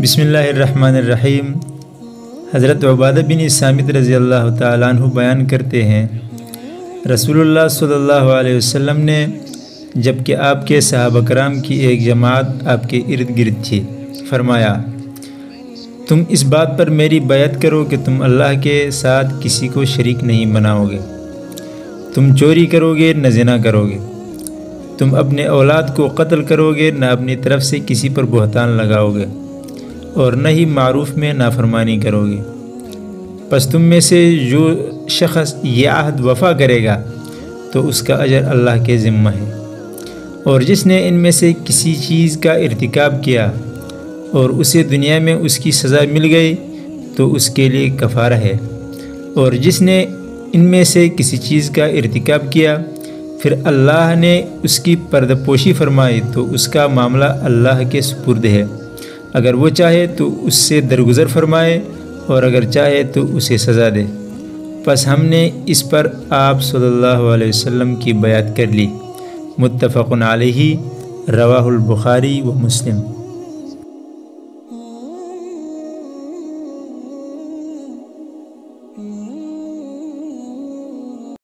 بسم اللہ الرحمن الرحیم۔ حضرت عبادہ بن صامت رضی اللہ تعالیٰ عنہ بیان کرتے ہیں، رسول اللہ صلی اللہ علیہ وسلم نے جب کہ آپ کے صحابہ کرام کی ایک جماعت آپ کے ارد گرد تھی، فرمایا، تم اس بات پر میری بیعت کرو کہ تم اللہ کے ساتھ کسی کو شریک نہیں بناؤ گے، تم چوری کرو گے نہ زنا کرو گے، تم اپنے اولاد کو قتل کرو گے نہ اپنی طرف سے کسی پر بہتان لگاؤ گے، اور نہ ہی معروف میں نافرمانی کرو گے۔ پس تم میں سے جو شخص یہ عہد وفا کرے گا تو اس کا اجر اللہ کے ذمہ ہے، اور جس نے ان میں سے کسی چیز کا ارتکاب کیا اور اسے دنیا میں اس کی سزا مل گئی تو اس کے لیے کفارہ ہے، اور جس نے ان میں سے کسی چیز کا ارتکاب کیا پھر اللہ نے اس کی پردہ پوشی فرمائی تو اس کا معاملہ اللہ کے سپرد ہے، اگر وہ چاہے تو اس سے درگزر فرمائے اور اگر چاہے تو اسے سزا دے۔ پس ہم نے اس پر آپ صلی اللہ علیہ وسلم کی بیعت کر لی۔ متفق علیہ، رواہ البخاری و مسلم۔